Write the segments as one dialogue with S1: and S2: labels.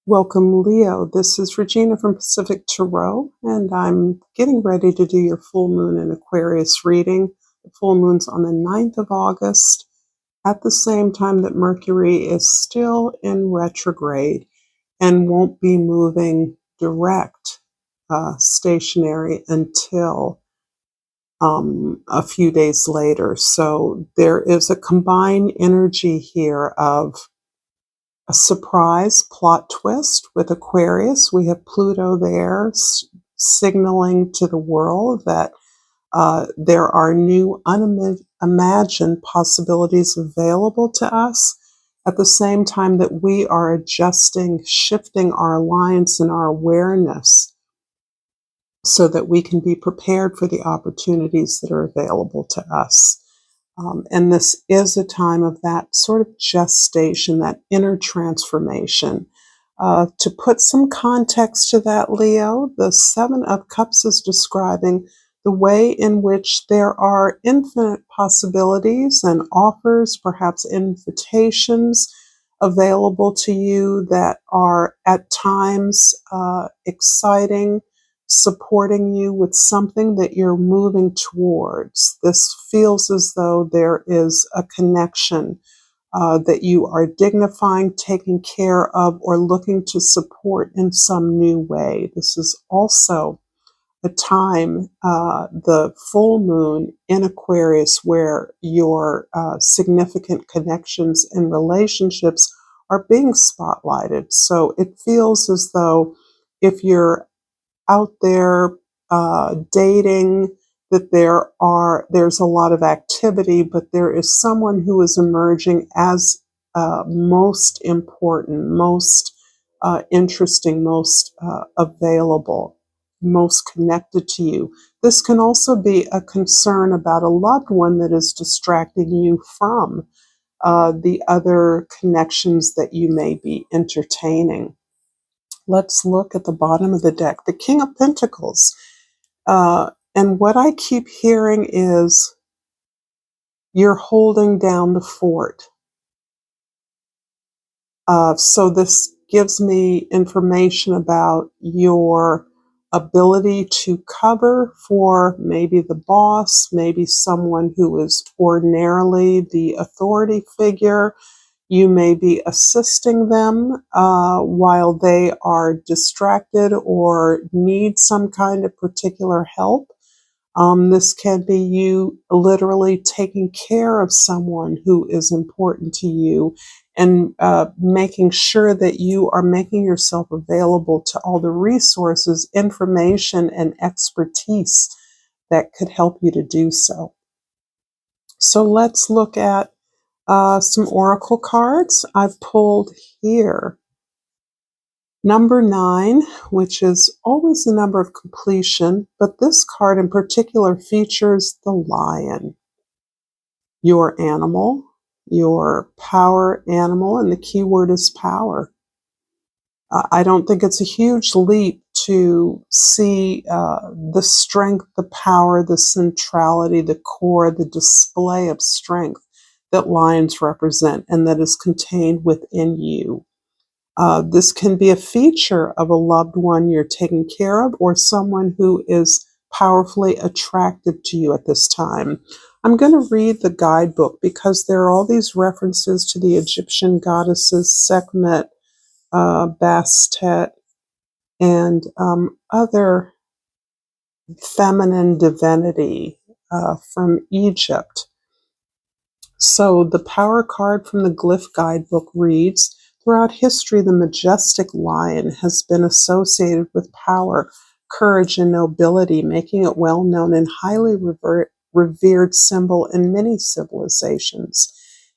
S1: Welcome, Leo. This is Regina from Pacific Tarot, and I'm getting ready to do your full moon in Aquarius reading. The full moon's on the 9th of August, at the same time that Mercury is still in retrograde and won't be moving direct, stationary until a few days later. So there is a combined energy here of a surprise plot twist with Aquarius. We have Pluto there signaling to the world that there are new unimagined possibilities available to us at the same time that we are adjusting, shifting our alliance and our awareness so that we can be prepared for the opportunities that are available to us. And this is a time of that sort of gestation, that inner transformation. To put some context to that, Leo, the Seven of Cups is describing the way in which there are infinite possibilities and offers, perhaps invitations available to you that are at times exciting, supporting you with something that you're moving towards. This feels as though there is a connection that you are dignifying, taking care of, or looking to support in some new way. This is also a time, the full moon in Aquarius, where your significant connections and relationships are being spotlighted. So it feels as though if you're out there dating, that there's a lot of activity, but there is someone who is emerging as most important, most interesting, most available, most connected to you. This can also be a concern about a loved one that is distracting you from the other connections that you may be entertaining. Let's look at the bottom of the deck, the King of Pentacles. And what I keep hearing is you're holding down the fort. So this gives me information about your ability to cover for maybe the boss, maybe someone who is ordinarily the authority figure. You may be assisting them while they are distracted or need some kind of particular help. This can be you literally taking care of someone who is important to you and making sure that you are making yourself available to all the resources, information, and expertise that could help you to do so. So let's look at some oracle cards I've pulled here. Number 9, which is always the number of completion, but this card in particular features the lion, your animal, your power animal, and the key word is power. I don't think it's a huge leap to see the strength, the power, the centrality, the core, the display of strength that lions represent and that is contained within you. This can be a feature of a loved one you're taking care of or someone who is powerfully attracted to you at this time. I'm going to read the guidebook because there are all these references to the Egyptian goddesses Sekhmet, Bastet, and other feminine divinity from Egypt. So the power card from the glyph guidebook reads, throughout history, the majestic lion has been associated with power, courage, and nobility, making it well known and highly revered symbol in many civilizations.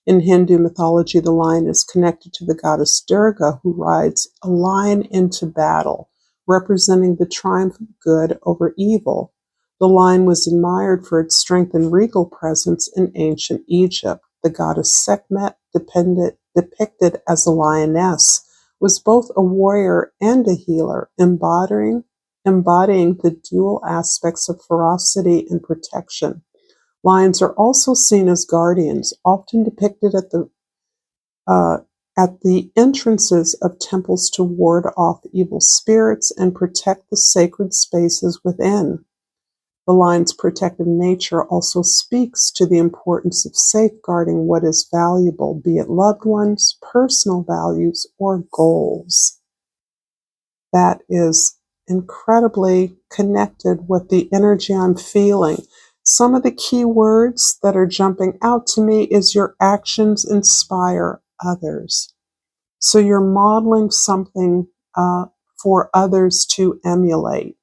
S1: In Hindu mythology, the lion is connected to the goddess Durga, who rides a lion into battle, representing the triumph of good over evil. The lion was admired for its strength and regal presence in ancient Egypt. The goddess Sekhmet, depicted as a lioness, was both a warrior and a healer, embodying the dual aspects of ferocity and protection. Lions are also seen as guardians, often depicted at the at the entrances of temples to ward off evil spirits and protect the sacred spaces within. The line's protective nature also speaks to the importance of safeguarding what is valuable, be it loved ones, personal values, or goals. That is incredibly connected with the energy I'm feeling. Some of the key words that are jumping out to me is your actions inspire others. So you're modeling something for others to emulate.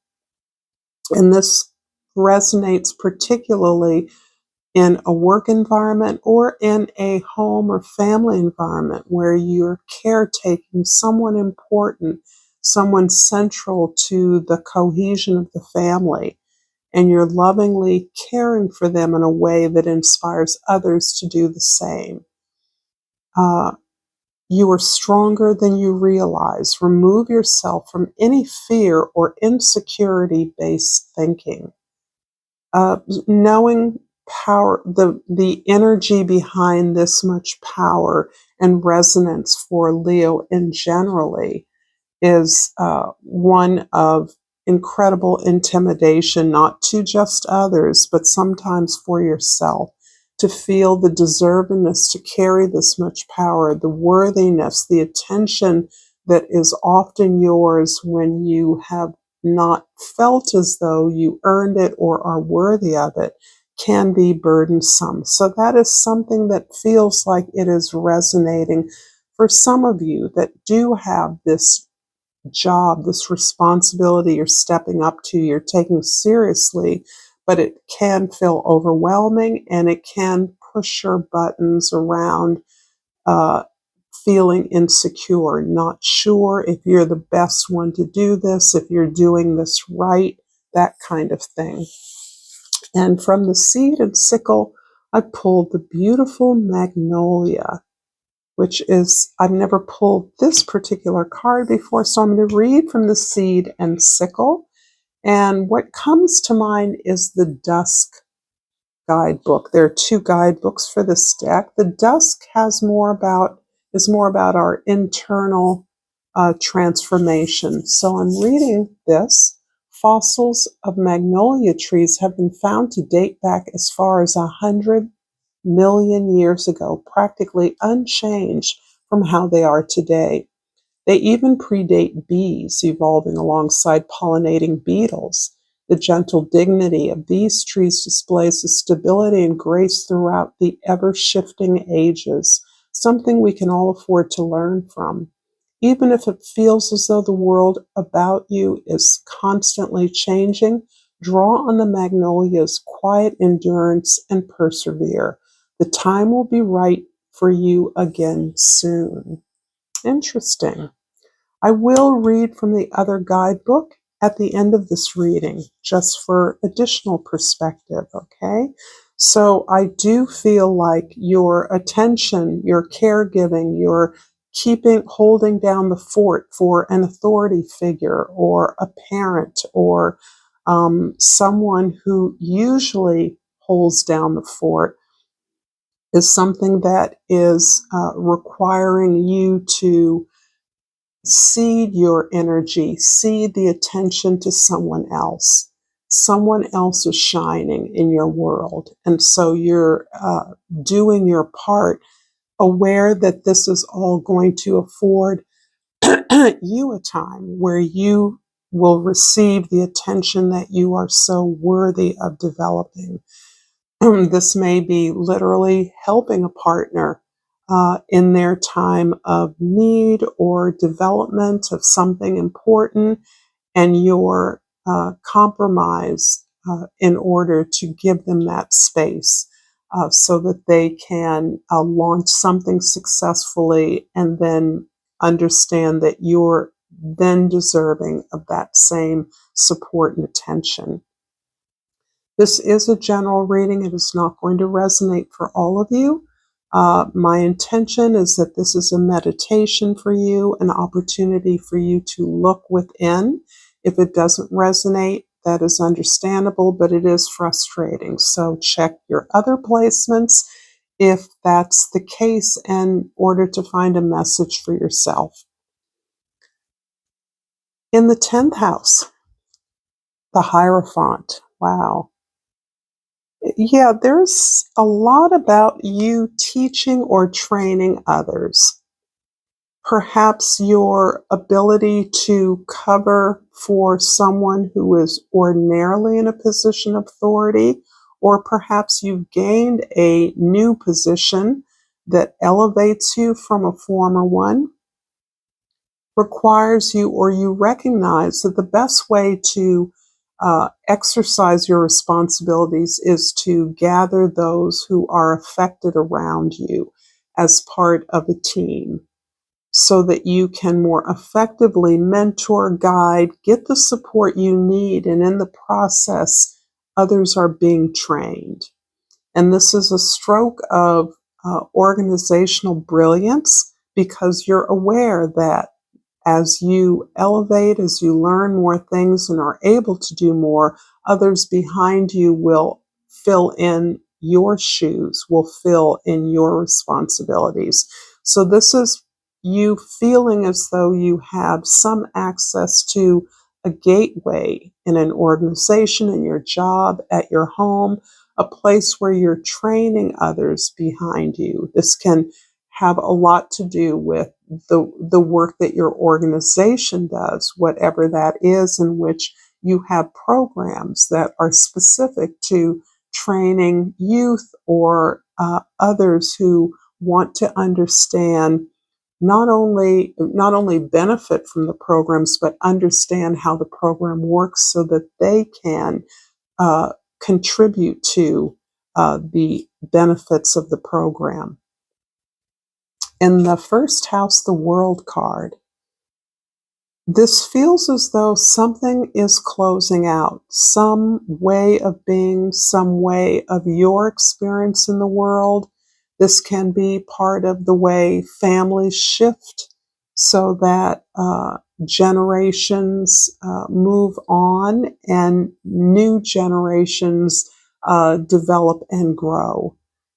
S1: And this resonates particularly in a work environment or in a home or family environment where you're caretaking someone important, someone central to the cohesion of the family, and you're lovingly caring for them in a way that inspires others to do the same. You are stronger than you realize. Remove yourself from any fear or insecurity-based thinking. Knowing power, the energy behind this much power and resonance for Leo in generally is one of incredible intimidation, not to just others, but sometimes for yourself, to feel the deservedness to carry this much power, the worthiness, the attention that is often yours when you have not felt as though you earned it or are worthy of it, can be burdensome. So that is something that feels like it is resonating for some of you that do have this job, this responsibility you're stepping up to, you're taking seriously, but it can feel overwhelming and it can push your buttons around feeling insecure, not sure if you're the best one to do this, if you're doing this right, that kind of thing. And from the seed and sickle, I pulled the beautiful magnolia, which is, I've never pulled this particular card before, so I'm going to read from the seed and sickle. And what comes to mind is the dusk guidebook. There are two guidebooks for this deck. The dusk is more about our internal transformation. So I'm reading this. Fossils of magnolia trees have been found to date back as far as 100 million years ago, practically unchanged from how they are today. They even predate bees, evolving alongside pollinating beetles. The gentle dignity of these trees displays the stability and grace throughout the ever-shifting ages, something we can all afford to learn from. Even if it feels as though the world about you is constantly changing, draw on the magnolia's quiet endurance and persevere. The time will be right for you again soon. Interesting. I will read from the other guidebook at the end of this reading, just for additional perspective, okay? So I do feel like your attention, your caregiving, your holding down the fort for an authority figure or a parent or someone who usually holds down the fort is something that is requiring you to cede your energy, cede the attention to someone else. Someone else is shining in your world. And so you're doing your part, aware that this is all going to afford you a time where you will receive the attention that you are so worthy of developing. This may be literally helping a partner in their time of need or development of something important, and your compromise in order to give them that space so that they can launch something successfully and then understand that you're then deserving of that same support and attention. This is a general reading. It is not going to resonate for all of you. My intention is that this is a meditation for you, an opportunity for you to look within. If it doesn't resonate, that is understandable, but it is frustrating. So check your other placements. if that's the case in order to find a message for yourself. In the 10th house, the Hierophant. Wow. Yeah, there's a lot about you teaching or training others. Perhaps your ability to cover for someone who is ordinarily in a position of authority, or perhaps you've gained a new position that elevates you from a former one, requires you, or you recognize that the best way to exercise your responsibilities is to gather those who are affected around you as part of a team, so that you can more effectively mentor, guide, get the support you need, and in the process, others are being trained. And this is a stroke of organizational brilliance, because you're aware that as you elevate, as you learn more things and are able to do more, others behind you will fill in your shoes, will fill in your responsibilities. So this is you feeling as though you have some access to a gateway in an organization, in your job, at your home, a place where you're training others behind you. This can have a lot to do with the work that your organization does, whatever that is, in which you have programs that are specific to training youth or others who want to understand, not only benefit from the programs, but understand how the program works so that they can uh, contribute to the benefits of the program. In the first house, the World card, this feels as though something is closing out, some way of being, some way of your experience in the world. This can be part of the way families shift so that generations move on and new generations develop and grow,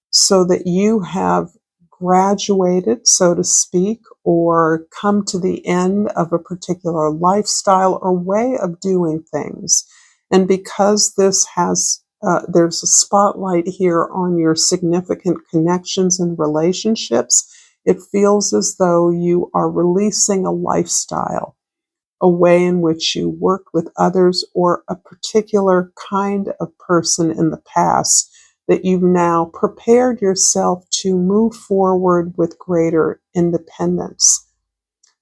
S1: so that you have graduated, so to speak, or come to the end of a particular lifestyle or way of doing things. And because this has, there's a spotlight here on your significant connections and relationships, it feels as though you are releasing a lifestyle, a way in which you worked with others or a particular kind of person in the past, that you've now prepared yourself to move forward with greater independence.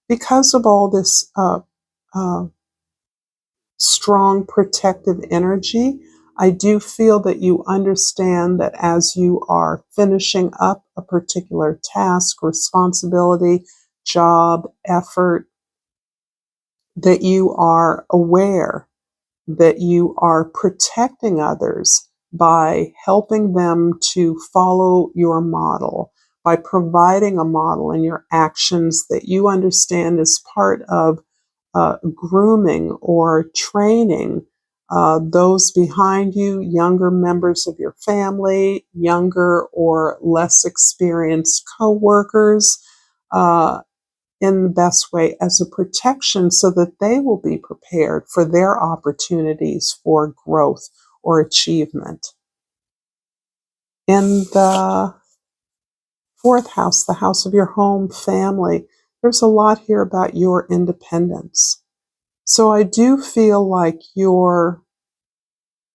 S1: Because of all this uh, strong protective energy, I do feel that you understand that as you are finishing up a particular task, responsibility, job, effort, that you are aware that you are protecting others by helping them to follow your model, by providing a model in your actions that you understand as part of grooming or training those behind you, younger members of your family, younger or less experienced coworkers, uh, in the best way as a protection, so that they will be prepared for their opportunities for growth or achievement. In the fourth house, the house of your home family, there's a lot here about your independence. So I do feel like your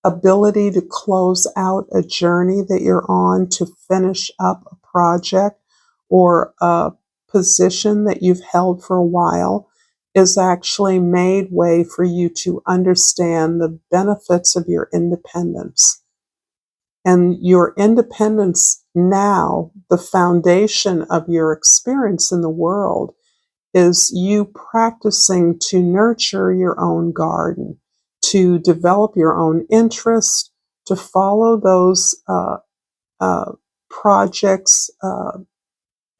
S1: ability to close out a journey that you're on, to finish up a project or a position that you've held for a while, is actually made way for you to understand the benefits of your independence. And your independence now, the foundation of your experience in the world, is you practicing to nurture your own garden, to develop your own interests, to follow those uh, projects,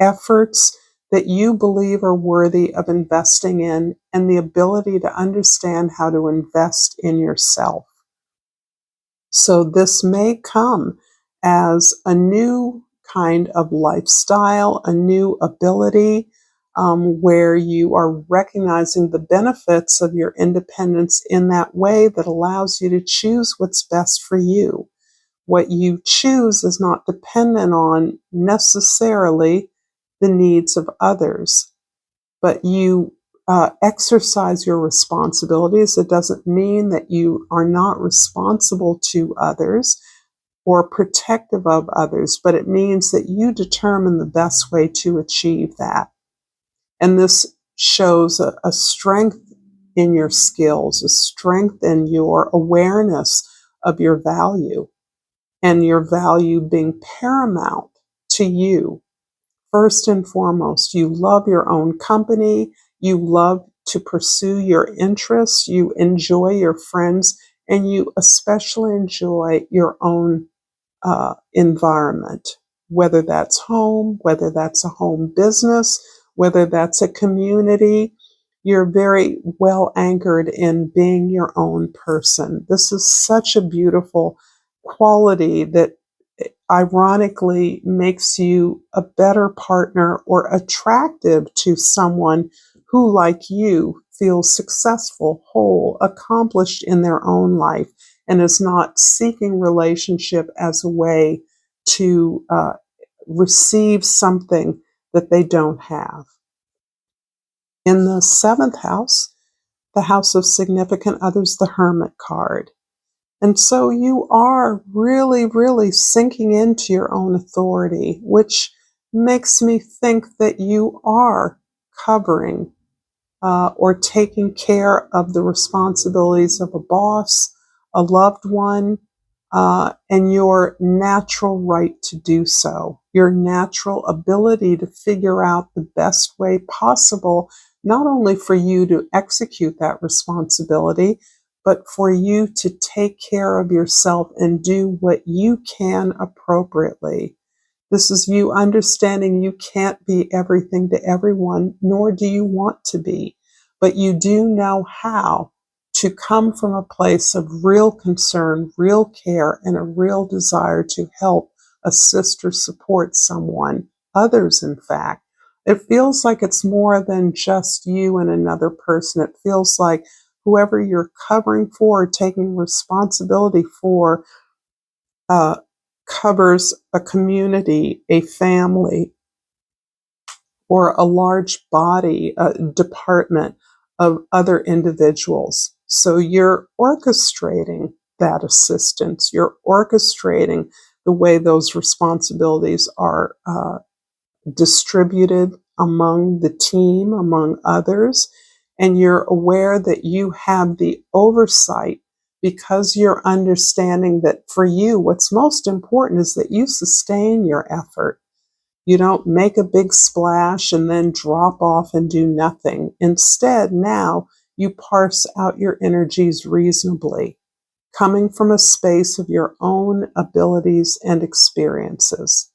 S1: efforts that you believe are worthy of investing in, and the ability to understand how to invest in yourself. So this may come as a new kind of lifestyle, a new ability, where you are recognizing the benefits of your independence in that way that allows you to choose what's best for you. What you choose is not dependent on necessarily the needs of others, but you exercise your responsibilities. It doesn't mean that you are not responsible to others or protective of others, but it means that you determine the best way to achieve that. And this shows a strength in your skills, a strength in your awareness of your value, and your value being paramount to you. First and foremost, you love your own company, you love to pursue your interests, you enjoy your friends, and you especially enjoy your own environment, whether that's home, whether that's a home business, whether that's a community. You're very well anchored in being your own person. This is such a beautiful quality that ironically makes you a better partner or attractive to someone who, like you, feels successful, whole, accomplished in their own life, and is not seeking relationship as a way to receive something that they don't have. In the seventh house, the house of significant others, the Hermit card. And so you are really, really sinking into your own authority, which makes me think that you are covering or taking care of the responsibilities of a boss, a loved one, and your natural right to do so, your natural ability to figure out the best way possible, not only for you to execute that responsibility, but for you to take care of yourself and do what you can appropriately. This is you understanding you can't be everything to everyone, nor do you want to be, but you do know how to come from a place of real concern, real care, and a real desire to help, assist, or support someone, others, in fact. It feels like it's more than just you and another person. It feels like whoever you're covering for, taking responsibility for, covers a community, a family, or a large body, a department of other individuals. So you're orchestrating that assistance. You're orchestrating the way those responsibilities are distributed among the team, among others, and you're aware that you have the oversight because you're understanding that for you, what's most important is that you sustain your effort. You don't make a big splash and then drop off and do nothing. Instead, now you parse out your energies reasonably, coming from a space of your own abilities and experiences.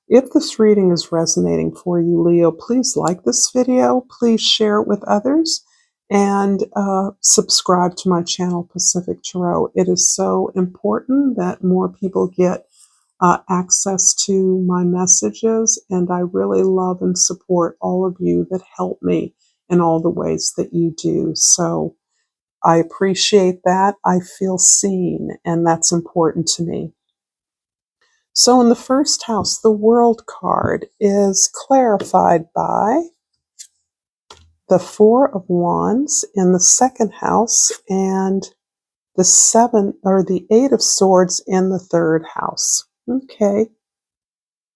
S1: If this reading is resonating for you, Leo, please like this video, please share it with others, and subscribe to my channel, Pacific Tarot. It is so important that more people get access to my messages, and I really love and support all of you that help me in all the ways that you do. So I appreciate that. I feel seen, and that's important to me. So in the first house, the World card is clarified by the Four of Wands in the second house and the Eight of Swords in the third house. Okay.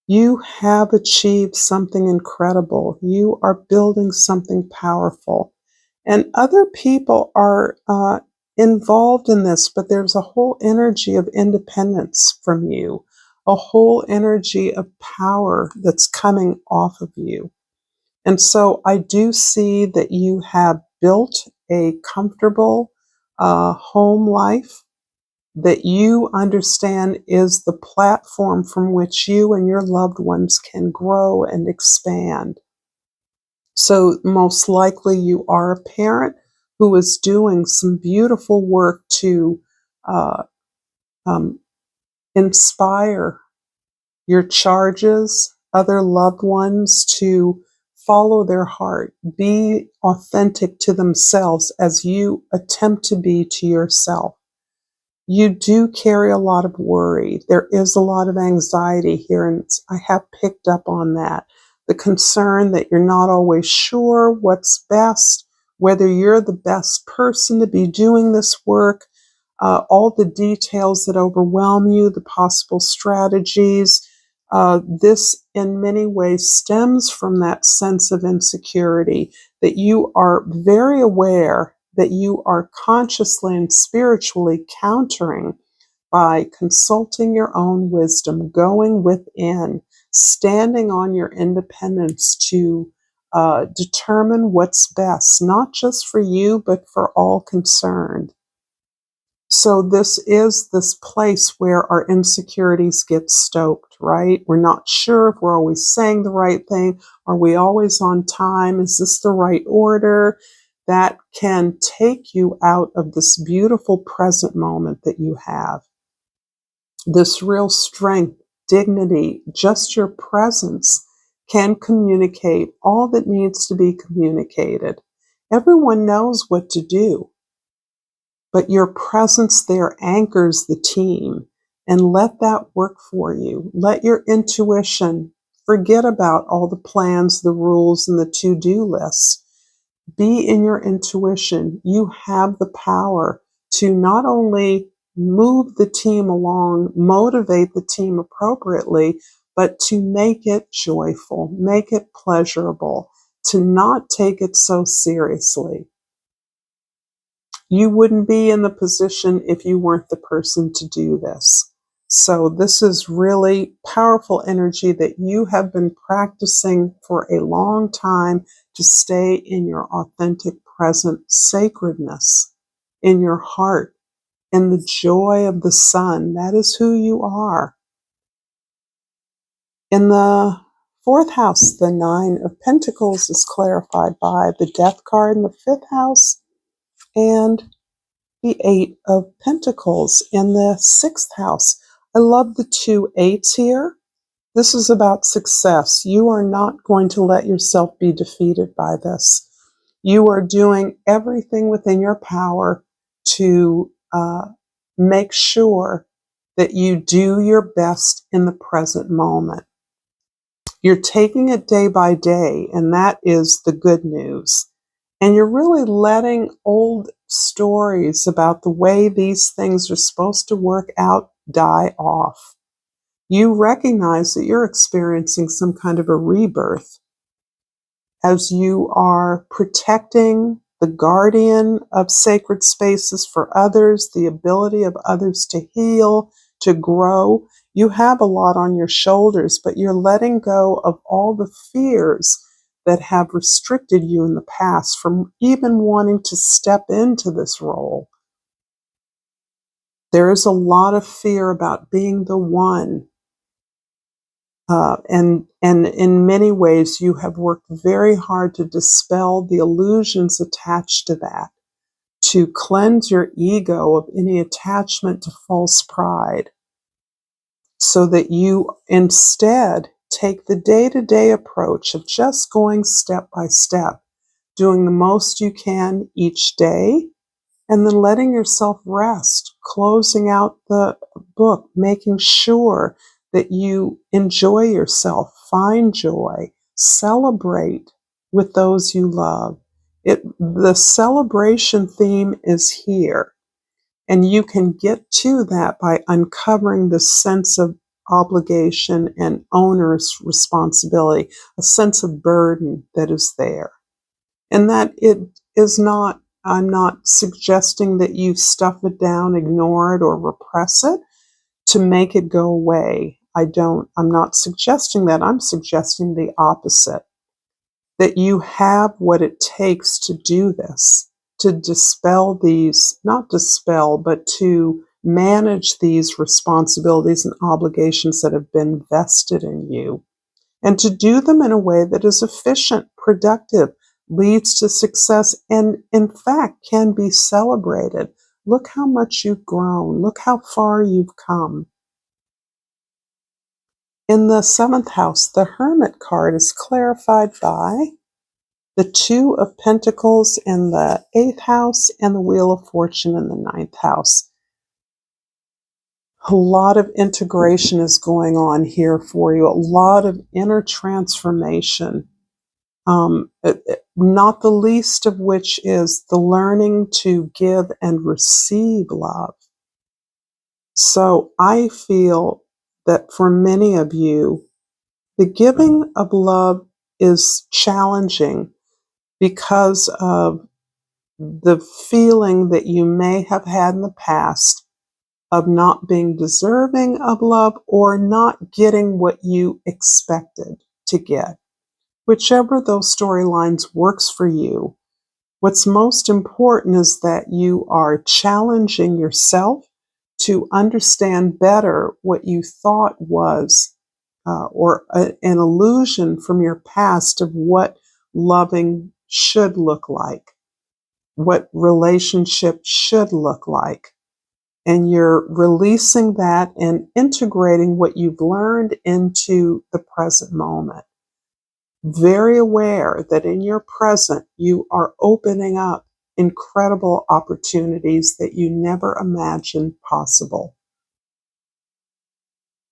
S1: You have achieved something incredible. You are building something powerful. And other people are involved in this, but there's a whole energy of independence from you, a whole energy of power that's coming off of you. And so I do see that you have built a comfortable home life that you understand is the platform from which you and your loved ones can grow and expand. So most likely you are a parent who is doing some beautiful work to uh, inspire your charges, other loved ones, to follow their heart, be authentic to themselves as you attempt to be to yourself. You do carry a lot of worry. There is a lot of anxiety here, and I have picked up on that. The concern that you're not always sure what's best, whether you're the best person to be doing this work, all the details that overwhelm you, the possible strategies. This, in many ways, stems from that sense of insecurity that you are very aware that you are consciously and spiritually countering by consulting your own wisdom, going within, standing on your independence to determine what's best, not just for you, but for all concerned. So this is this place where our insecurities get stoked, right? We're not sure if we're always saying the right thing. Are we always on time? Is this the right order? That can take you out of this beautiful present moment that you have. This real strength, dignity, just your presence can communicate all that needs to be communicated. Everyone knows what to do. But your presence there anchors the team, and let that work for you. Let your intuition forget about all the plans, the rules, and the to-do lists. Be in your intuition. You have the power to not only move the team along, motivate the team appropriately, but to make it joyful, make it pleasurable, to not take it so seriously. You wouldn't be in the position if you weren't the person to do this. So this is really powerful energy that you have been practicing for a long time to stay in your authentic present sacredness, in your heart, in the joy of the sun. That is who you are. In the fourth house, the Nine of Pentacles is clarified by the Death card in the fifth house and the Eight of Pentacles in the sixth house. I love the 2 8s here. This is about success. You are not going to let yourself be defeated by this. You are doing everything within your power to make sure that you do your best in the present moment. You're taking it day by day, and that is the good news. And you're really letting old stories about the way these things are supposed to work out die off. You recognize that you're experiencing some kind of a rebirth as you are protecting the guardian of sacred spaces for others, the ability of others to heal, to grow. You have a lot on your shoulders, but you're letting go of all the fears that have restricted you in the past from even wanting to step into this role. There is a lot of fear about being the one. And in many ways, you have worked very hard to dispel the illusions attached to that, to cleanse your ego of any attachment to false pride, so that you instead take the day-to-day approach of just going step by step, doing the most you can each day, and then letting yourself rest, closing out the book, making sure that you enjoy yourself, find joy, celebrate with those you love. The celebration theme is here, and you can get to that by uncovering the sense of obligation and owner's responsibility, a sense of burden that is there. And that it is not, I'm not suggesting that you stuff it down, ignore it, or repress it to make it go away. I'm not suggesting that. I'm suggesting the opposite. That you have what it takes to do this, to dispel these, not dispel, but to manage these responsibilities and obligations that have been vested in you, and to do them in a way that is efficient, productive, leads to success, and in fact can be celebrated. Look how much you've grown. Look how far you've come. In the 7th house, the Hermit card is clarified by the 2 of Pentacles in the 8th house and the Wheel of Fortune in the 9th house. A lot of integration is going on here for you, a lot of inner transformation. Not the least of which is the learning to give and receive love. So I feel that for many of you, the giving of love is challenging because of the feeling that you may have had in the past of not being deserving of love or not getting what you expected to get. Whichever those storylines works for you, what's most important is that you are challenging yourself to understand better what you thought was an illusion from your past of what loving should look like, what relationship should look like. And you're releasing that and integrating what you've learned into the present moment. Very aware that in your present, you are opening up incredible opportunities that you never imagined possible.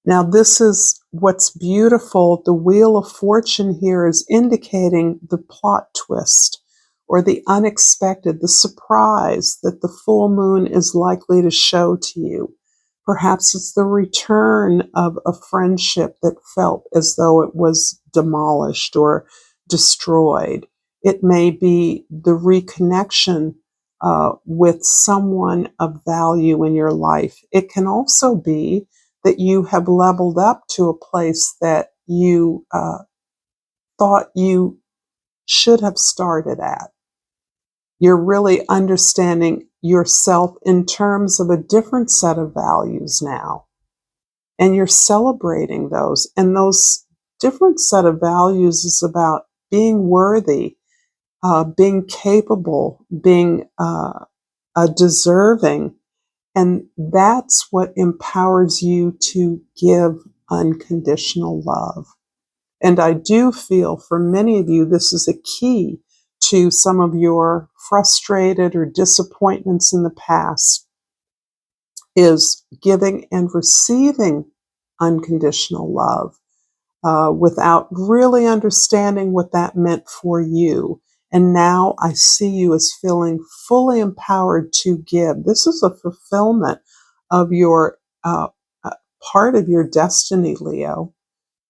S1: Now, this is what's beautiful. The Wheel of Fortune here is indicating the plot twist or the unexpected, the surprise that the full moon is likely to show to you. Perhaps it's the return of a friendship that felt as though it was demolished or destroyed. It may be the reconnection with someone of value in your life. It can also be that you have leveled up to a place that you thought you should have started at. You're really understanding yourself in terms of a different set of values now. And you're celebrating those. And those different set of values is about being worthy, being capable, being deserving. And that's what empowers you to give unconditional love. And I do feel for many of you, this is a key to some of your frustrated or disappointments in the past, is giving and receiving unconditional love without really understanding what that meant for you. And now I see you as feeling fully empowered to give. This is a fulfillment of your part of your destiny, Leo.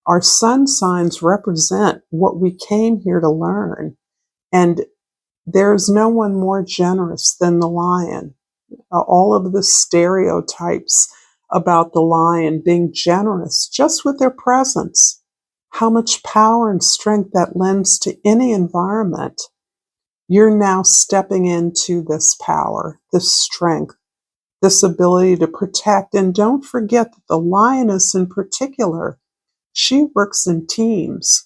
S1: Our sun signs represent what we came here to learn. And there's no one more generous than the lion. All of the stereotypes about the lion being generous just with their presence, how much power and strength that lends to any environment. You're now stepping into this power, this strength, this ability to protect. And don't forget that the lioness in particular, she works in teams.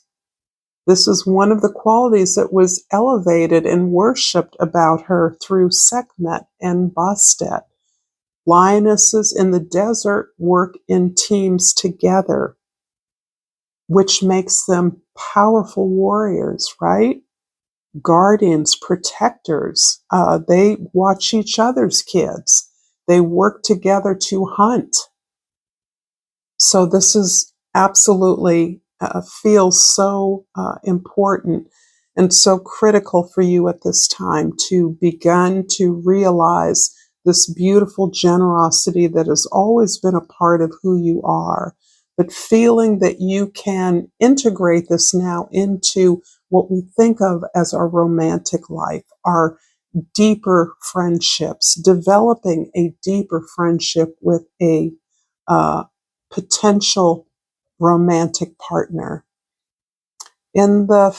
S1: This is one of the qualities that was elevated and worshipped about her through Sekhmet and Bastet. Lionesses in the desert work in teams together, which makes them powerful warriors, right? Guardians, protectors. They watch each other's kids. They work together to hunt. So this is absolutely feels so important and so critical for you at this time to begin to realize this beautiful generosity that has always been a part of who you are, but feeling that you can integrate this now into what we think of as our romantic life, our deeper friendships, developing a deeper friendship with a potential romantic partner. In the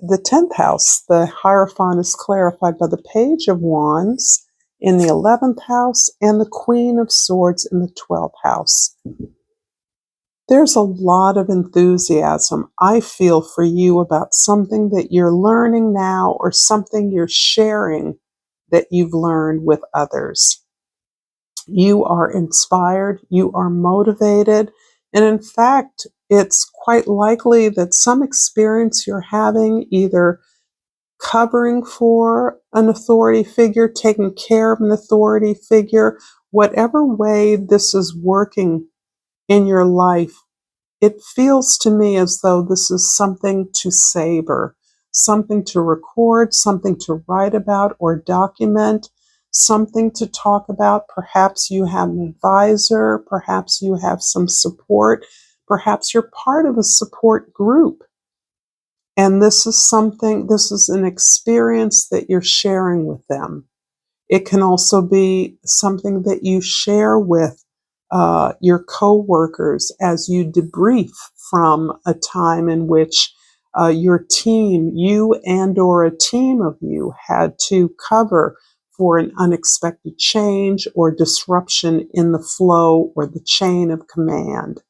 S1: 10th house, the Hierophant is clarified by the Page of Wands in the 11th house and the Queen of Swords in the 12th house. There's a lot of enthusiasm I feel for you about something that you're learning now or something you're sharing that you've learned with others. You are inspired, you are motivated, and in fact, It's quite likely that some experience you're having, either covering for an authority figure, taking care of an authority figure, whatever way this is working in your life, it feels to me as though this is something to savor, something to record, something to write about or document, something to talk about. Perhaps you have an advisor, perhaps you have some support, perhaps you're part of a support group. And this is an experience that you're sharing with them. It can also be something that you share with your coworkers as you debrief from a time in which your team, you and or a team of you, had to cover for an unexpected change or disruption in the flow or the chain of command.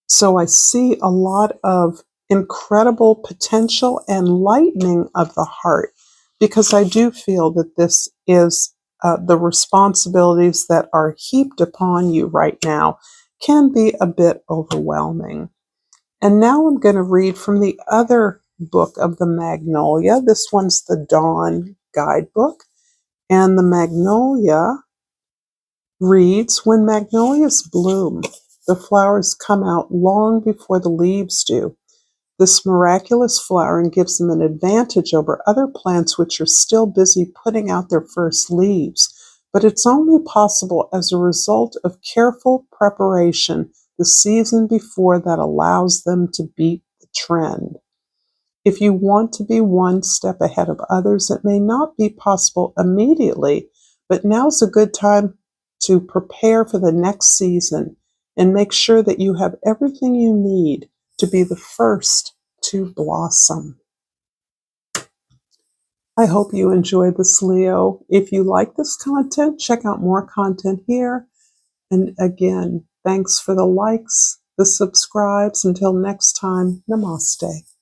S1: So I see a lot of incredible potential and lightening of the heart, because I do feel that this is the responsibilities that are heaped upon you right now can be a bit overwhelming. And now I'm going to read from the other book of the Magnolia. This one's the Dawn Guidebook. And the Magnolia reads, when magnolias bloom, the flowers come out long before the leaves do. This miraculous flowering gives them an advantage over other plants which are still busy putting out their first leaves, but it's only possible as a result of careful preparation the season before that allows them to beat the trend. If you want to be one step ahead of others, it may not be possible immediately, but now's a good time to prepare for the next season and make sure that you have everything you need to be the first to blossom. I hope you enjoyed this, Leo. If you like this content, check out more content here. And again, thanks for the likes, the subscribes. Until next time, namaste.